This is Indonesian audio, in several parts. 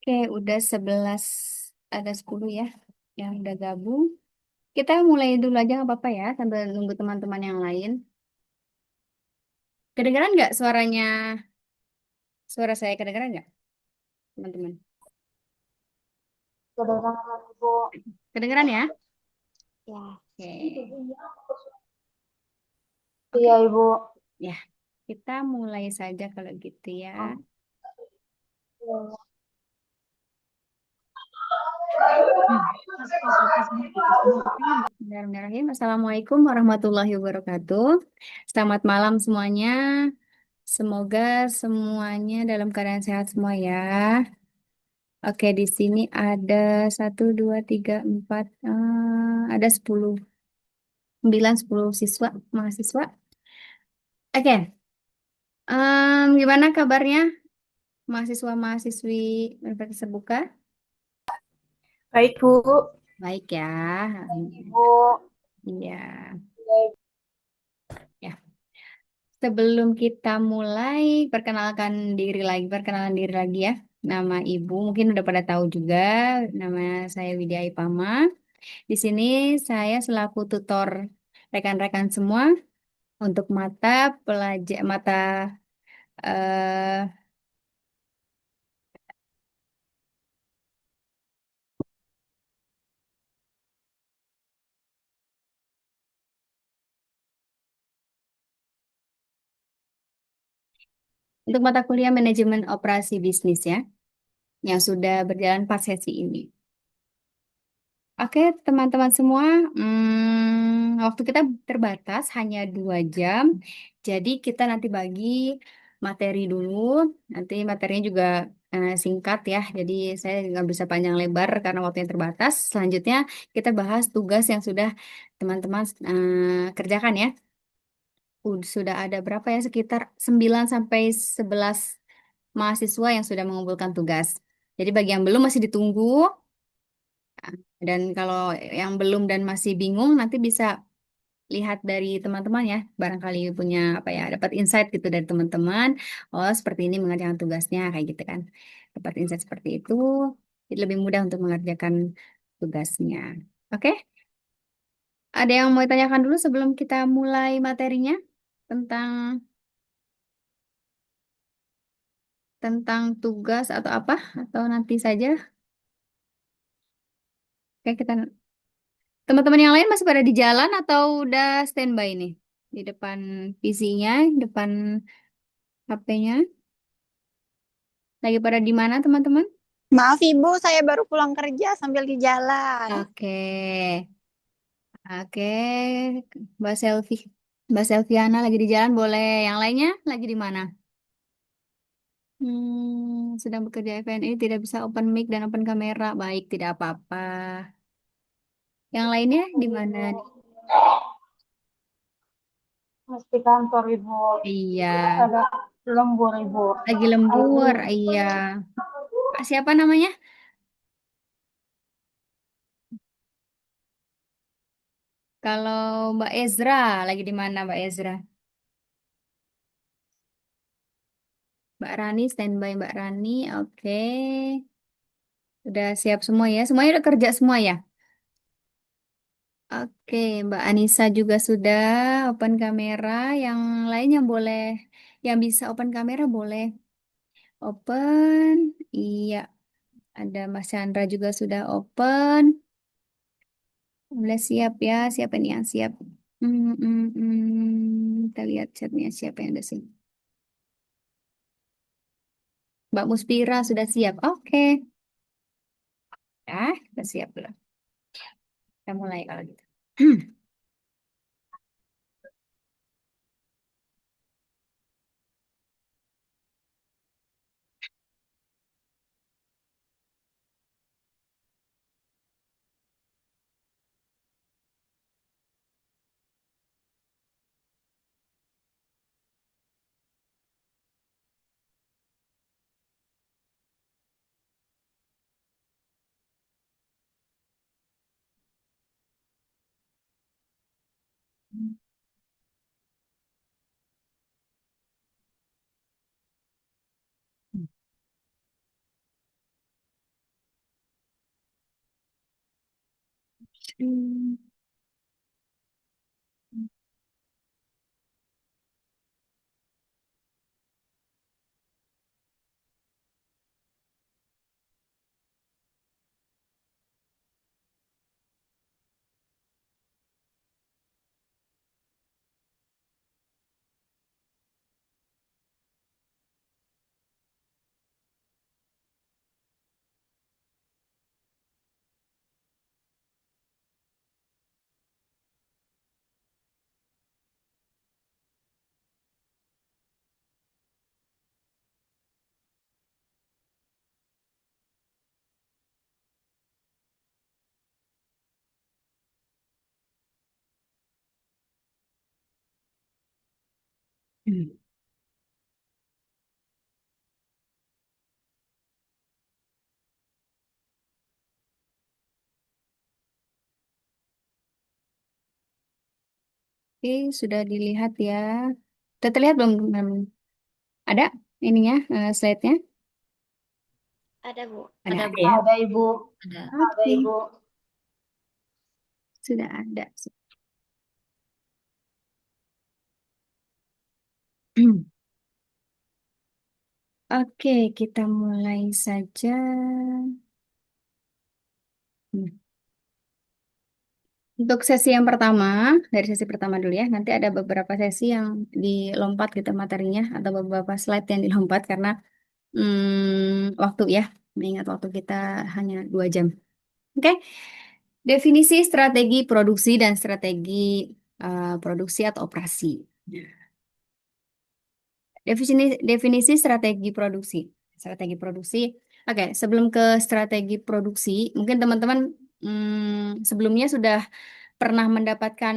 Oke, udah 11, ada 10 ya yang udah gabung. Kita mulai dulu aja nggak apa-apa ya, sambil nunggu teman-teman yang lain. Kedengeran nggak suaranya? Suara saya kedengeran nggak, teman-teman? Kedengaran Ibu. Kedengeran ya? Ya, Oke. iya Oke, Ibu. ya. Kita mulai saja kalau gitu ya. Hmm. Bismillahirrahmanirrahim. Assalamualaikum warahmatullahi wabarakatuh. Selamat malam semuanya. Semoga semuanya dalam keadaan sehat semua ya. Oke, di sini ada 1, 2, 3, 4, ada 10, 9, 10 siswa, mahasiswa. Oke, gimana kabarnya mahasiswa-mahasiswi Universitas Terbuka? Baik Bu. Baik ya. Baik Ibu. Iya, ya. Sebelum kita mulai, perkenalan diri lagi ya. Nama Ibu mungkin udah pada tahu juga. Nama saya Widya Ipama. Di sini saya selaku tutor rekan-rekan semua untuk mata eh, untuk mata kuliah manajemen operasi bisnis ya, yang sudah berjalan 4 sesi ini. Oke, teman-teman semua, waktu kita terbatas hanya 2 jam, jadi kita nanti bagi materi dulu. Nanti materinya juga singkat ya, jadi saya nggak bisa panjang lebar karena waktunya terbatas. Selanjutnya kita bahas tugas yang sudah teman-teman kerjakan ya. Sudah ada berapa ya? Sekitar 9 sampai 11 mahasiswa yang sudah mengumpulkan tugas. Jadi bagi yang belum masih ditunggu. Dan kalau yang belum dan masih bingung, nanti bisa lihat dari teman-teman ya. Barangkali punya apa ya, dapat insight gitu dari teman-teman. Oh, seperti ini mengerjakan tugasnya, kayak gitu kan. Dapat insight seperti itu, jadi lebih mudah untuk mengerjakan tugasnya. Oke, ada yang mau ditanyakan dulu sebelum kita mulai materinya tentang tentang tugas atau apa? Atau nanti saja? Oke, kita teman-teman yang lain masih pada di jalan atau udah standby nih di depan PC-nya, depan HP-nya? Lagi pada di mana teman-teman? Maaf Ibu, saya baru pulang kerja sambil di jalan. Oke, oke, Mbak Selvi, Mbak Selviana lagi di jalan, boleh. Yang lainnya lagi di mana? Sedang bekerja FNI, tidak bisa open mic dan open kamera. Baik, tidak apa-apa. Yang lainnya di mana nih? Mesti kantor Ibu. Iya, Agak lembur Ibu. lagi lembur. Iya. Siapa namanya? Kalau Mbak Ezra, lagi di mana Mbak Ezra? Mbak Rani, standby Mbak Rani. Oke. Udah siap semua ya? Semuanya udah kerja semua ya? Oke, Mbak Anissa juga sudah open kamera. Yang lainnya boleh, yang bisa open kamera boleh open. Iya, ada Mas Chandra juga sudah open. Boleh siap ya, siapa nih yang siap? Kita lihat chatnya siapa yang udah siap. Mbak Muspira sudah siap. Oke, ya, kita siap belum? Kita mulai kalau gitu. Hmm. Hmm. Oke, sudah dilihat ya. Sudah terlihat belum? Ada ininya, slide-nya? Ada, Bu. Ada, Ada, ada Bu. ya? Ada Ibu. Ada. Ada Oke, Ibu. sudah ada. Oke, kita mulai saja. Hmm. Untuk sesi yang pertama, dari sesi pertama dulu ya, nanti ada beberapa sesi yang dilompat gitu materinya, atau beberapa slide yang dilompat karena waktu ya, mengingat waktu kita hanya 2 jam. Oke, definisi strategi produksi dan strategi produksi atau operasi. Definisi strategi produksi. Strategi produksi. Oke, sebelum ke strategi produksi, mungkin teman-teman sebelumnya sudah pernah mendapatkan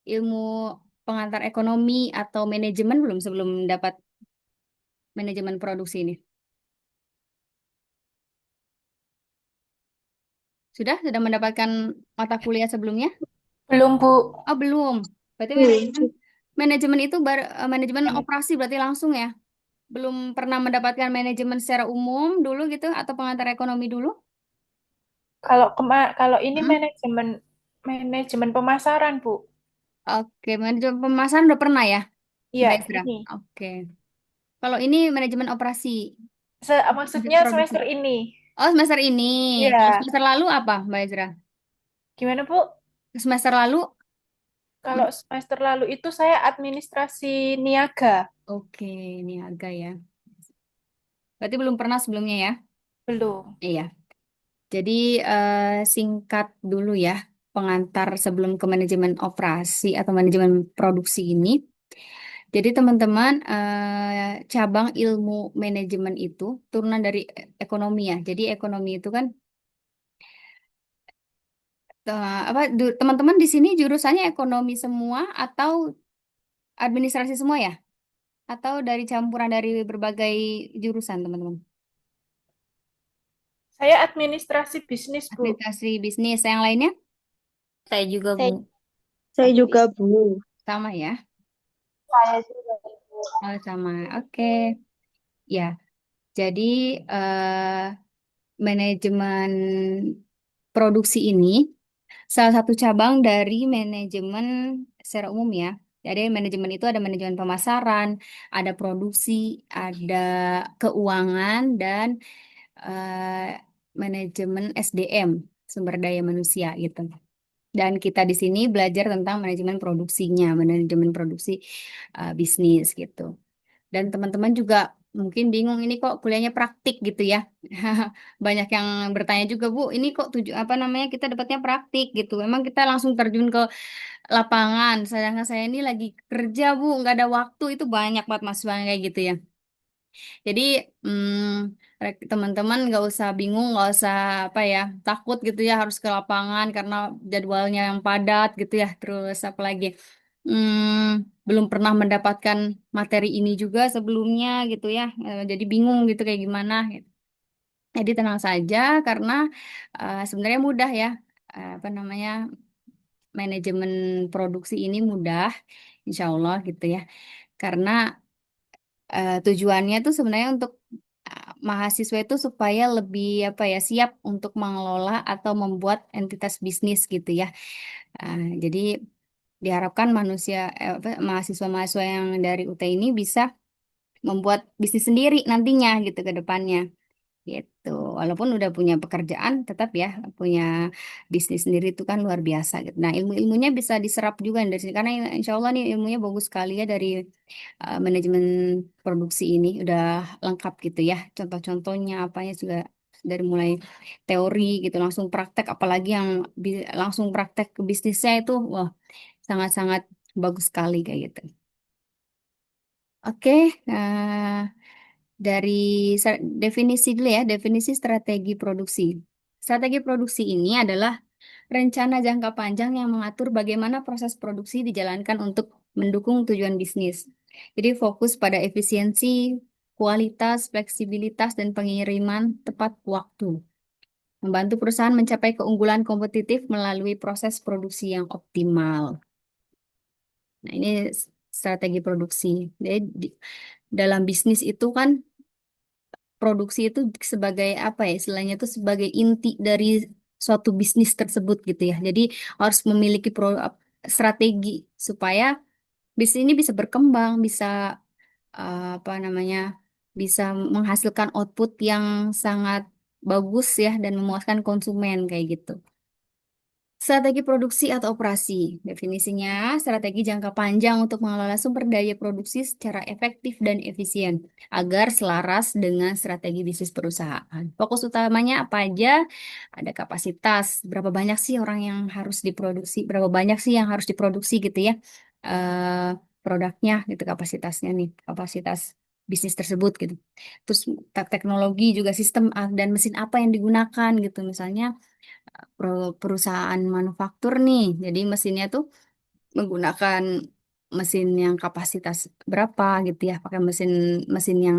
ilmu pengantar ekonomi atau manajemen belum sebelum mendapat manajemen produksi ini? Sudah mendapatkan mata kuliah sebelumnya? Belum, Bu. Oh, belum. Berarti manajemen Hmm. manajemen itu manajemen operasi berarti langsung ya? Belum pernah mendapatkan manajemen secara umum dulu gitu atau pengantar ekonomi dulu? Kalau ini Hmm? manajemen manajemen pemasaran, Bu. Oke, manajemen pemasaran udah pernah ya, Iya, Mbak Ezra? ini. Oke. Kalau ini manajemen operasi, Maksudnya produksi. semester ini. Oh, semester ini. Kalau Iya. semester lalu apa, Mbak Ezra? Gimana, Bu? Semester lalu? Kalau semester lalu itu saya administrasi niaga. Oke, ini agak ya. Berarti belum pernah sebelumnya ya? Belum. Iya. Jadi singkat dulu ya pengantar sebelum ke manajemen operasi atau manajemen produksi ini. Jadi teman-teman cabang ilmu manajemen itu turunan dari ekonomi ya. Jadi ekonomi itu kan apa teman-teman di sini jurusannya ekonomi semua atau administrasi semua ya? Atau dari campuran dari berbagai jurusan teman-teman? Saya administrasi bisnis, Bu. Administrasi bisnis yang lainnya? Saya juga Bu. Saya, saya juga, Bu. Sama ya? Saya juga. Oh, sama. Oke. Ya, jadi manajemen produksi ini salah satu cabang dari manajemen secara umum ya. Jadi manajemen itu ada manajemen pemasaran, ada produksi, ada keuangan, dan manajemen SDM, sumber daya manusia gitu. Dan kita di sini belajar tentang manajemen produksinya, manajemen produksi bisnis gitu. Dan teman-teman juga mungkin bingung ini kok kuliahnya praktik gitu ya. Banyak yang bertanya juga, Bu, ini kok apa namanya kita dapatnya praktik gitu. Emang kita langsung terjun ke lapangan. Sedangkan saya ini lagi kerja, Bu, nggak ada waktu. Itu banyak banget mahasiswa yang kayak gitu ya. Jadi teman-teman nggak usah bingung, nggak usah apa ya takut gitu ya harus ke lapangan karena jadwalnya yang padat gitu ya. Terus apa lagi? Belum pernah mendapatkan materi ini juga sebelumnya gitu ya. Jadi bingung gitu kayak gimana. Gitu. Jadi tenang saja karena sebenarnya mudah ya. Apa namanya manajemen produksi ini mudah, insya Allah gitu ya. Karena tujuannya tuh sebenarnya untuk mahasiswa itu supaya lebih apa ya siap untuk mengelola atau membuat entitas bisnis gitu ya. Jadi diharapkan mahasiswa-mahasiswa yang dari UT ini bisa membuat bisnis sendiri nantinya gitu ke depannya gitu. Walaupun udah punya pekerjaan, tetap ya punya bisnis sendiri itu kan luar biasa gitu. Nah, ilmu-ilmunya bisa diserap juga dari sini karena insya Allah nih ilmunya bagus sekali ya dari manajemen produksi ini udah lengkap gitu ya. Contoh-contohnya apanya juga dari mulai teori gitu langsung praktek, apalagi yang langsung praktek ke bisnisnya itu wah sangat-sangat bagus sekali kayak gitu. Oke, dari definisi dulu ya, definisi strategi produksi. Strategi produksi ini adalah rencana jangka panjang yang mengatur bagaimana proses produksi dijalankan untuk mendukung tujuan bisnis. Jadi fokus pada efisiensi, kualitas, fleksibilitas, dan pengiriman tepat waktu. Membantu perusahaan mencapai keunggulan kompetitif melalui proses produksi yang optimal. Nah, ini strategi produksi. Jadi dalam bisnis itu kan produksi itu sebagai apa ya istilahnya itu sebagai inti dari suatu bisnis tersebut gitu ya. Jadi harus memiliki strategi supaya bisnis ini bisa berkembang, bisa apa namanya, bisa menghasilkan output yang sangat bagus ya dan memuaskan konsumen kayak gitu. Strategi produksi atau operasi. Definisinya, strategi jangka panjang untuk mengelola sumber daya produksi secara efektif dan efisien agar selaras dengan strategi bisnis perusahaan. Fokus utamanya apa aja? Ada kapasitas, berapa banyak sih orang yang harus diproduksi, berapa banyak sih yang harus diproduksi gitu ya. eh Produknya gitu kapasitasnya nih, kapasitas bisnis tersebut gitu. Terus teknologi juga sistem dan mesin apa yang digunakan gitu. Misalnya perusahaan manufaktur nih. Jadi mesinnya tuh menggunakan mesin yang kapasitas berapa gitu ya, pakai mesin mesin yang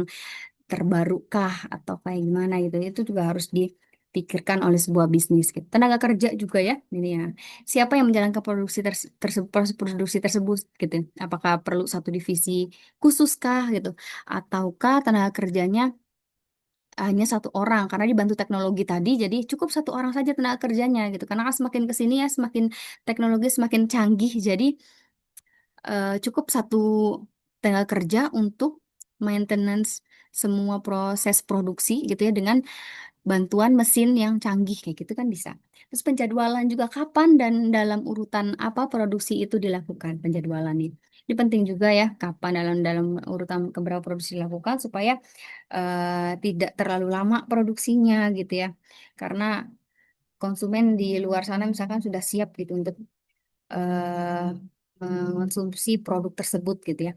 terbaru kah atau kayak gimana gitu. Itu juga harus dipikirkan oleh sebuah bisnis gitu. Tenaga kerja juga ya, ini ya. Siapa yang menjalankan proses produksi tersebut gitu. Apakah perlu satu divisi khusus kah gitu ataukah tenaga kerjanya hanya satu orang karena dibantu teknologi tadi jadi cukup satu orang saja tenaga kerjanya gitu karena kan semakin ke sini ya semakin teknologi semakin canggih jadi cukup satu tenaga kerja untuk maintenance semua proses produksi gitu ya dengan bantuan mesin yang canggih kayak gitu kan bisa. Terus penjadwalan juga kapan dan dalam urutan apa produksi itu dilakukan penjadwalan ini. Ini penting juga ya kapan dalam dalam urutan keberapa produksi dilakukan supaya tidak terlalu lama produksinya gitu ya. Karena konsumen di luar sana misalkan sudah siap gitu untuk eh, mengonsumsi produk tersebut gitu ya.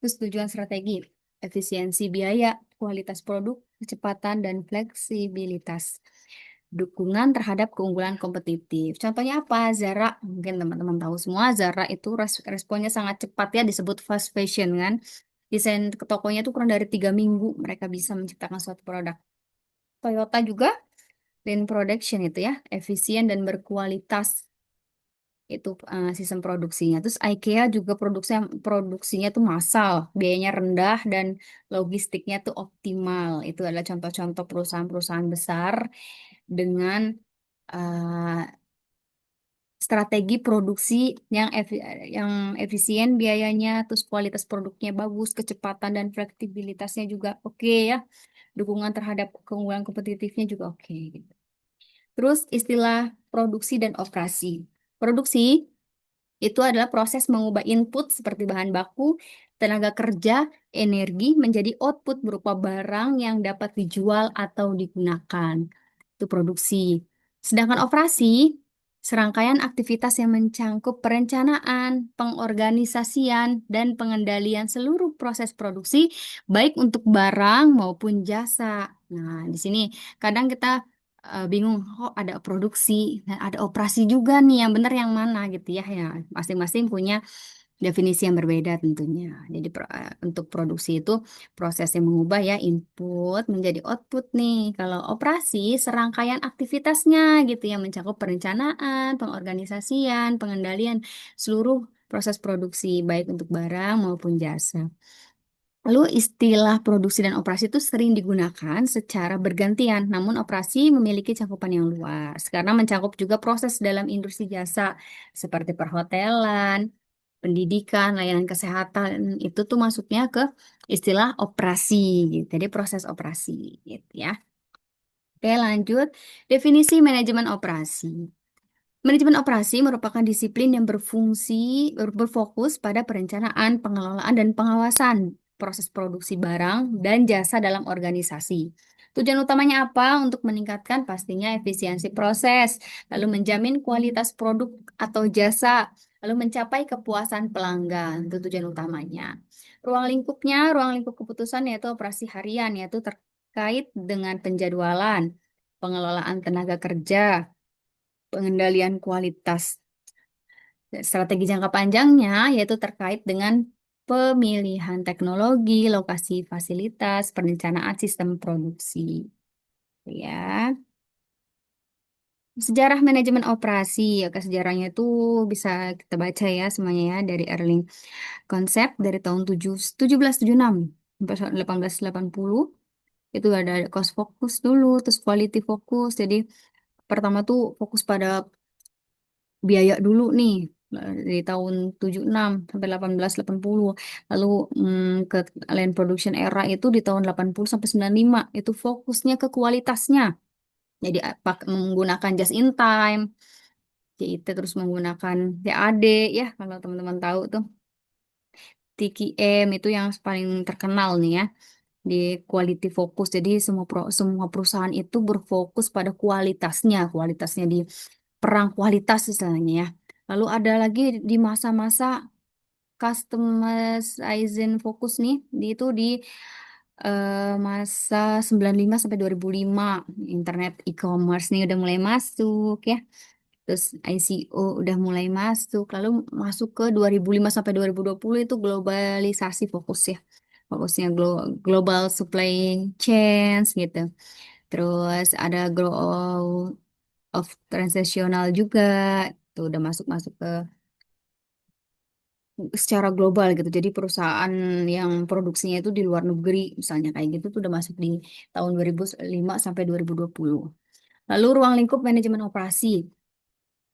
Terus tujuan strategi, efisiensi biaya, kualitas produk, kecepatan, dan fleksibilitas. Dukungan terhadap keunggulan kompetitif. Contohnya apa? Zara, mungkin teman-teman tahu semua, Zara itu responnya sangat cepat ya, disebut fast fashion kan. Desain ke tokonya itu kurang dari 3 minggu mereka bisa menciptakan suatu produk. Toyota juga, lean production itu ya, efisien dan berkualitas itu sistem produksinya. Terus IKEA juga produksinya tuh massal, biayanya rendah dan logistiknya tuh optimal. Itu adalah contoh-contoh perusahaan-perusahaan besar dengan eh, strategi produksi yang efisien biayanya, terus kualitas produknya bagus, kecepatan dan fleksibilitasnya juga oke ya. Dukungan terhadap keunggulan kompetitifnya juga oke gitu. Terus istilah produksi dan operasi. Produksi itu adalah proses mengubah input seperti bahan baku, tenaga kerja, energi menjadi output berupa barang yang dapat dijual atau digunakan. Itu produksi. Sedangkan operasi, serangkaian aktivitas yang mencangkup perencanaan, pengorganisasian, dan pengendalian seluruh proses produksi, baik untuk barang maupun jasa. Nah, di sini kadang kita bingung, kok ada produksi, dan ada operasi juga nih, yang benar yang mana gitu ya. Ya, masing-masing punya definisi yang berbeda tentunya. Jadi untuk produksi itu proses yang mengubah ya input menjadi output nih. Kalau operasi serangkaian aktivitasnya gitu yang mencakup perencanaan, pengorganisasian, pengendalian seluruh proses produksi baik untuk barang maupun jasa. Lalu istilah produksi dan operasi itu sering digunakan secara bergantian, namun operasi memiliki cakupan yang luas karena mencakup juga proses dalam industri jasa seperti perhotelan, pendidikan, layanan kesehatan itu tuh masuknya ke istilah operasi, gitu. Jadi proses operasi, gitu ya. Oke, lanjut. Definisi manajemen operasi. Manajemen operasi merupakan disiplin yang berfokus pada perencanaan, pengelolaan, dan pengawasan proses produksi barang dan jasa dalam organisasi. Tujuan utamanya apa? Untuk meningkatkan pastinya efisiensi proses, lalu menjamin kualitas produk atau jasa, lalu mencapai kepuasan pelanggan. Itu tujuan utamanya. Ruang lingkup keputusan yaitu operasi harian, yaitu terkait dengan penjadwalan, pengelolaan tenaga kerja, pengendalian kualitas. Strategi jangka panjangnya yaitu terkait dengan pemilihan teknologi, lokasi fasilitas, perencanaan sistem produksi. Ya, sejarah manajemen operasi. Oke, sejarahnya itu bisa kita baca ya semuanya ya dari Erling Konsep dari tahun 1776 sampai 1880. Itu ada cost focus dulu, terus quality focus. Jadi pertama tuh fokus pada biaya dulu nih dari tahun 76 sampai 1880. Lalu ke Land Production Era itu di tahun 80 sampai 95 itu fokusnya ke kualitasnya. Jadi menggunakan just in time, JIT terus menggunakan TAD ya kalau teman-teman tahu tuh TQM itu yang paling terkenal nih ya di quality focus. Jadi semua perusahaan itu berfokus pada kualitasnya di perang kualitas istilahnya ya. Lalu ada lagi di masa-masa customization fokus nih, itu di masa 95 sampai 2005 internet e-commerce nih udah mulai masuk ya. Terus ICO udah mulai masuk, lalu masuk ke 2005 sampai 2020 itu globalisasi fokus ya. Fokusnya global supply chains gitu. Terus ada grow of transnasional juga itu udah masuk-masuk ke secara global gitu. Jadi perusahaan yang produksinya itu di luar negeri misalnya kayak gitu tuh udah masuk di tahun 2005 sampai 2020. Lalu ruang lingkup manajemen operasi.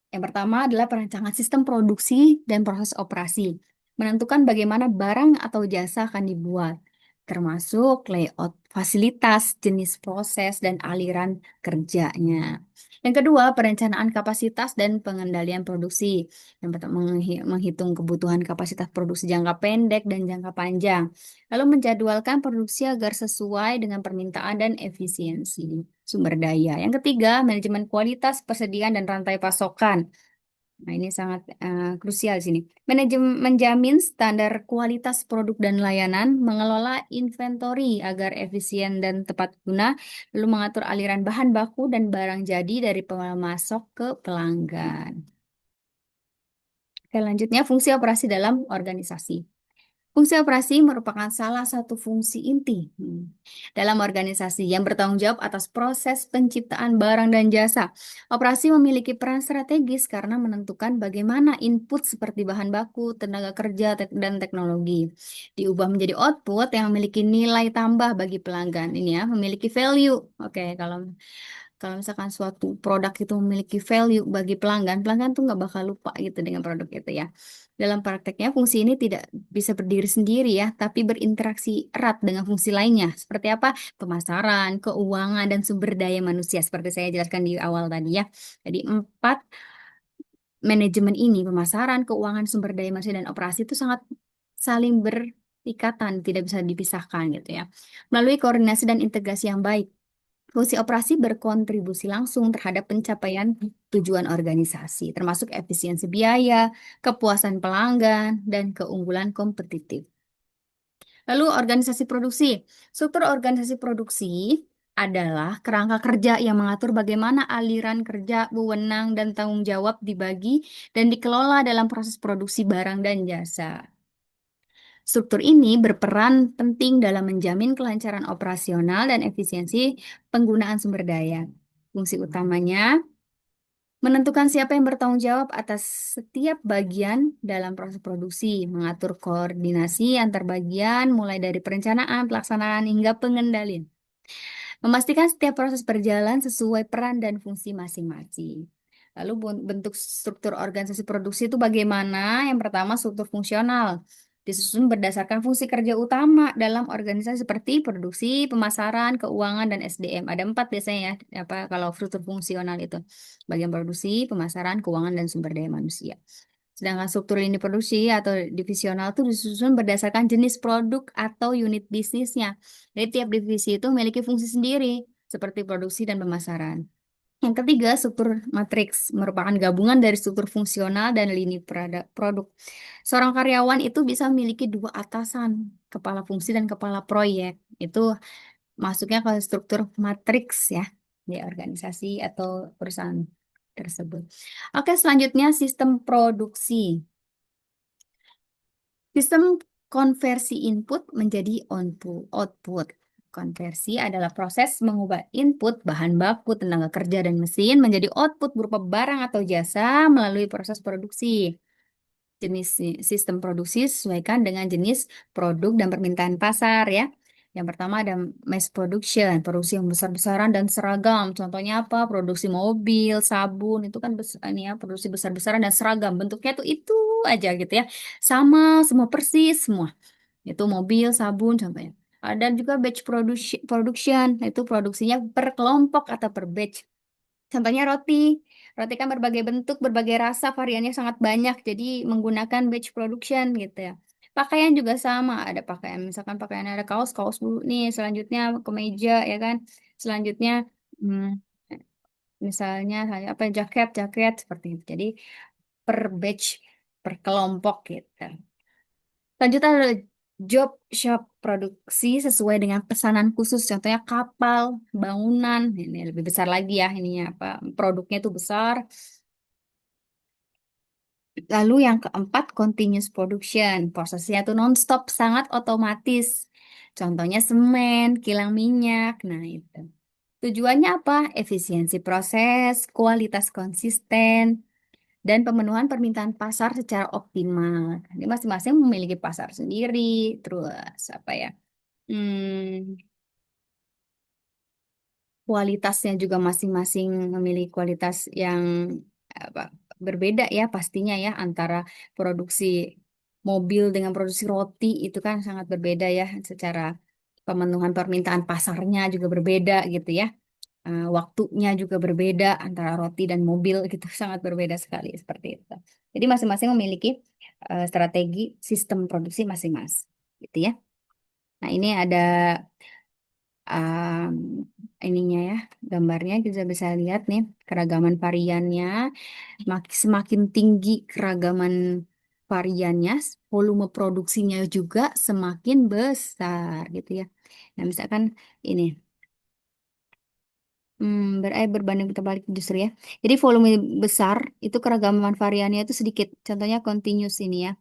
Yang pertama adalah perancangan sistem produksi dan proses operasi. Menentukan bagaimana barang atau jasa akan dibuat, termasuk layout fasilitas, jenis proses, dan aliran kerjanya. Yang kedua, perencanaan kapasitas dan pengendalian produksi. Yang pertama, menghitung kebutuhan kapasitas produksi jangka pendek dan jangka panjang. Lalu menjadwalkan produksi agar sesuai dengan permintaan dan efisiensi sumber daya. Yang ketiga, manajemen kualitas, persediaan, dan rantai pasokan. Nah, ini sangat krusial di sini. Menjamin standar kualitas produk dan layanan, mengelola inventory agar efisien dan tepat guna, lalu mengatur aliran bahan baku dan barang jadi dari pemasok ke pelanggan. Oke, lanjutnya fungsi operasi dalam organisasi. Fungsi operasi merupakan salah satu fungsi inti dalam organisasi yang bertanggung jawab atas proses penciptaan barang dan jasa. Operasi memiliki peran strategis karena menentukan bagaimana input seperti bahan baku, tenaga kerja, dan teknologi diubah menjadi output yang memiliki nilai tambah bagi pelanggan. Ini ya, memiliki value. Oke, kalau misalkan suatu produk itu memiliki value bagi pelanggan, pelanggan tuh nggak bakal lupa gitu dengan produk itu ya. Dalam prakteknya, fungsi ini tidak bisa berdiri sendiri ya, tapi berinteraksi erat dengan fungsi lainnya. Seperti apa? Pemasaran, keuangan, dan sumber daya manusia. Seperti saya jelaskan di awal tadi ya. Jadi empat manajemen ini, pemasaran, keuangan, sumber daya manusia, dan operasi itu sangat saling berikatan, tidak bisa dipisahkan gitu ya. Melalui koordinasi dan integrasi yang baik. Fungsi operasi berkontribusi langsung terhadap pencapaian tujuan organisasi, termasuk efisiensi biaya, kepuasan pelanggan, dan keunggulan kompetitif. Lalu organisasi produksi. Struktur organisasi produksi adalah kerangka kerja yang mengatur bagaimana aliran kerja, wewenang, dan tanggung jawab dibagi dan dikelola dalam proses produksi barang dan jasa. Struktur ini berperan penting dalam menjamin kelancaran operasional dan efisiensi penggunaan sumber daya. Fungsi utamanya Menentukan siapa yang bertanggung jawab atas setiap bagian dalam proses produksi, mengatur koordinasi antar bagian, mulai dari perencanaan, pelaksanaan, hingga pengendalian. Memastikan setiap proses berjalan sesuai peran dan fungsi masing-masing. Lalu bentuk struktur organisasi produksi itu bagaimana? Yang pertama struktur fungsional. Disusun berdasarkan fungsi kerja utama dalam organisasi seperti produksi, pemasaran, keuangan, dan SDM. Ada 4 biasanya ya, apa kalau struktur fungsional itu. Bagian produksi, pemasaran, keuangan, dan sumber daya manusia. Sedangkan struktur lini produksi atau divisional itu disusun berdasarkan jenis produk atau unit bisnisnya. Jadi tiap divisi itu memiliki fungsi sendiri, seperti produksi dan pemasaran. Yang ketiga, struktur matriks merupakan gabungan dari struktur fungsional dan lini produk. Seorang karyawan itu bisa memiliki 2 atasan, kepala fungsi dan kepala proyek. Itu masuknya ke struktur matriks ya di organisasi atau perusahaan tersebut. Oke, selanjutnya sistem produksi. Sistem konversi input menjadi output. Konversi adalah proses mengubah input bahan baku, tenaga kerja, dan mesin menjadi output berupa barang atau jasa melalui proses produksi. Jenis sistem produksi sesuaikan dengan jenis produk dan permintaan pasar ya. Yang pertama ada mass production, produksi yang besar-besaran dan seragam. Contohnya apa? Produksi mobil, sabun, itu kan ini ya, produksi besar-besaran dan seragam. Bentuknya tuh itu aja gitu ya. Sama, semua persis, semua. Itu mobil, sabun contohnya. Ada juga batch production, itu produksinya per kelompok atau per batch. Contohnya roti. Roti kan berbagai bentuk, berbagai rasa, variannya sangat banyak. Jadi menggunakan batch production gitu ya. Pakaian juga sama. Ada pakaian, misalkan pakaian ada kaos, kaos dulu nih. Selanjutnya kemeja ya kan. Selanjutnya hmm, misalnya apa jaket, jaket seperti itu. Jadi per batch, per kelompok gitu. Lanjutan ada job shop produksi sesuai dengan pesanan khusus. Contohnya kapal, bangunan. Ini lebih besar lagi ya ininya apa produknya itu besar. Lalu yang keempat, continuous production. Prosesnya tuh non-stop, sangat otomatis. Contohnya semen, kilang minyak. Nah, itu. Tujuannya apa? Efisiensi proses, kualitas konsisten, dan pemenuhan permintaan pasar secara optimal. Jadi masing-masing memiliki pasar sendiri. Terus apa ya? Hmm, kualitasnya juga masing-masing memiliki kualitas yang apa, berbeda ya pastinya ya antara produksi mobil dengan produksi roti itu kan sangat berbeda ya secara pemenuhan permintaan pasarnya juga berbeda gitu ya. Waktunya juga berbeda antara roti dan mobil gitu sangat berbeda sekali seperti itu. Jadi masing-masing memiliki strategi sistem produksi masing-masing gitu ya. Nah, ini ada um, ininya ya, gambarnya kita bisa lihat nih keragaman variannya. Semakin tinggi keragaman variannya, volume produksinya juga semakin besar gitu ya. Nah, misalkan ini berbanding terbalik justru ya. Jadi volume besar itu keragaman variannya itu sedikit. Contohnya continuous ini ya.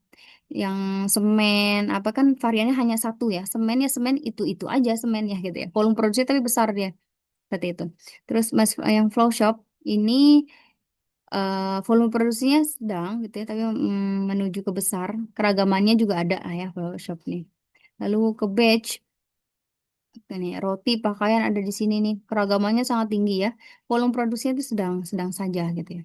Yang semen apa kan variannya hanya satu ya. Semennya semen itu aja semennya gitu ya. Volume produksi tapi besar dia seperti itu. Terus mas yang flow shop ini volume produksinya sedang gitu ya, tapi menuju ke besar. Keragamannya juga ada ya flow shop nih. Lalu ke batch. Ini roti, pakaian ada di sini nih. Keragamannya sangat tinggi ya. Volume produksinya itu sedang saja gitu ya.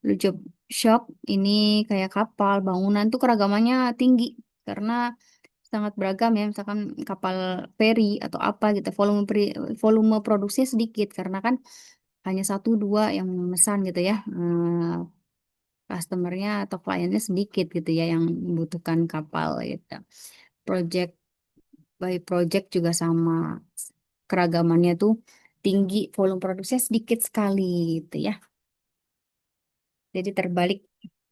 Lalu job shop ini kayak kapal, bangunan tuh keragamannya tinggi karena sangat beragam ya. Misalkan kapal feri atau apa gitu. Volume produksinya sedikit karena kan hanya satu dua yang memesan gitu ya. Customernya atau kliennya sedikit gitu ya yang membutuhkan kapal gitu. Project by project juga sama keragamannya tuh tinggi, volume produksinya sedikit sekali gitu ya. Jadi terbalik.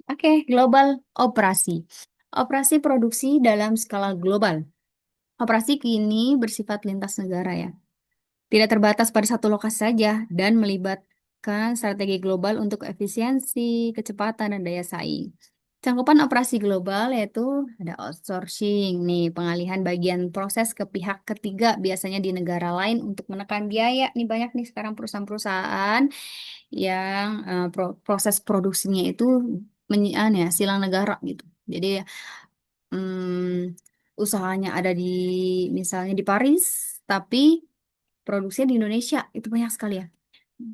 Oke, global operasi. Operasi produksi dalam skala global. Operasi kini bersifat lintas negara ya. Tidak terbatas pada satu lokasi saja dan melibatkan strategi global untuk efisiensi, kecepatan, dan daya saing. Cakupan operasi global yaitu ada outsourcing, nih pengalihan bagian proses ke pihak ketiga biasanya di negara lain untuk menekan biaya. Nih banyak nih sekarang perusahaan-perusahaan yang proses produksinya itu ya, silang negara gitu. Jadi usahanya ada di misalnya di Paris, tapi produksinya di Indonesia itu banyak sekali ya.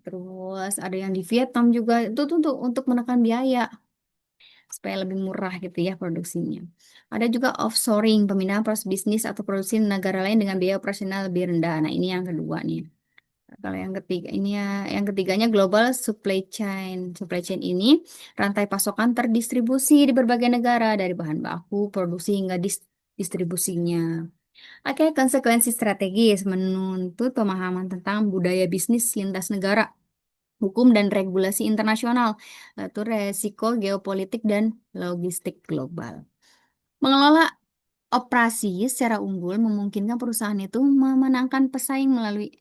Terus ada yang di Vietnam juga itu tuh untuk menekan biaya supaya lebih murah gitu ya produksinya. Ada juga offshoring, pemindahan proses bisnis atau produksi di negara lain dengan biaya operasional lebih rendah. Nah, ini yang kedua nih. Kalau yang ketiga ini ya, yang ketiganya global supply chain. Supply chain ini rantai pasokan terdistribusi di berbagai negara dari bahan baku, produksi hingga distribusinya. Oke, konsekuensi strategis menuntut pemahaman tentang budaya bisnis lintas negara, hukum dan regulasi internasional, yaitu resiko geopolitik dan logistik global. Mengelola operasi secara unggul memungkinkan perusahaan itu memenangkan pesaing melalui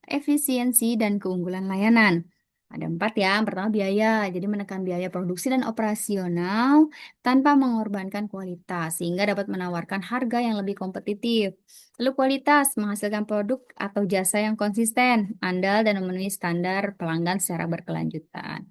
efisiensi dan keunggulan layanan. Ada 4 ya. Yang pertama biaya, jadi menekan biaya produksi dan operasional tanpa mengorbankan kualitas, sehingga dapat menawarkan harga yang lebih kompetitif. Lalu kualitas, menghasilkan produk atau jasa yang konsisten, andal, dan memenuhi standar pelanggan secara berkelanjutan.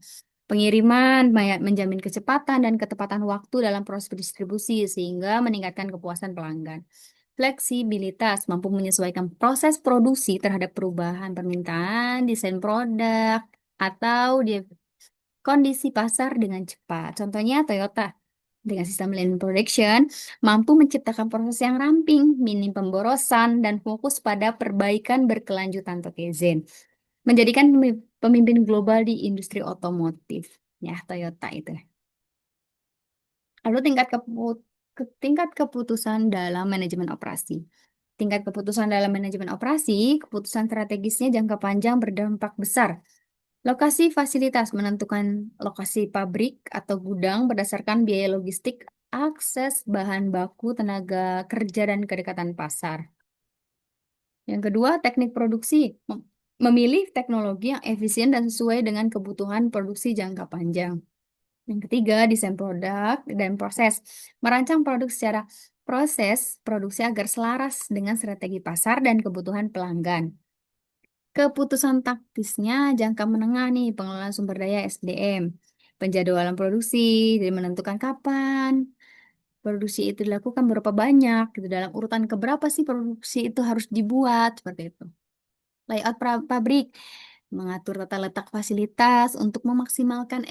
Pengiriman menjamin kecepatan dan ketepatan waktu dalam proses distribusi sehingga meningkatkan kepuasan pelanggan. Fleksibilitas mampu menyesuaikan proses produksi terhadap perubahan permintaan, desain produk, atau di kondisi pasar dengan cepat. Contohnya Toyota dengan sistem lean production mampu menciptakan proses yang ramping, minim pemborosan, dan fokus pada perbaikan berkelanjutan atau Kaizen. Menjadikan pemimpin global di industri otomotif. Ya, Toyota itu. Lalu tingkat keputusan dalam manajemen operasi. Tingkat keputusan dalam manajemen operasi, keputusan strategisnya jangka panjang berdampak besar. Lokasi fasilitas menentukan lokasi pabrik atau gudang berdasarkan biaya logistik, akses bahan baku, tenaga kerja, dan kedekatan pasar. Yang kedua, teknik produksi. Memilih teknologi yang efisien dan sesuai dengan kebutuhan produksi jangka panjang. Yang ketiga, desain produk dan proses. Merancang produk secara proses produksi agar selaras dengan strategi pasar dan kebutuhan pelanggan. Keputusan taktisnya jangka menengah nih, pengelolaan sumber daya SDM. Penjadwalan produksi, jadi menentukan kapan produksi itu dilakukan, berapa banyak, gitu, dalam urutan keberapa sih produksi itu harus dibuat, seperti itu. Layout pabrik, mengatur tata letak fasilitas untuk memaksimalkan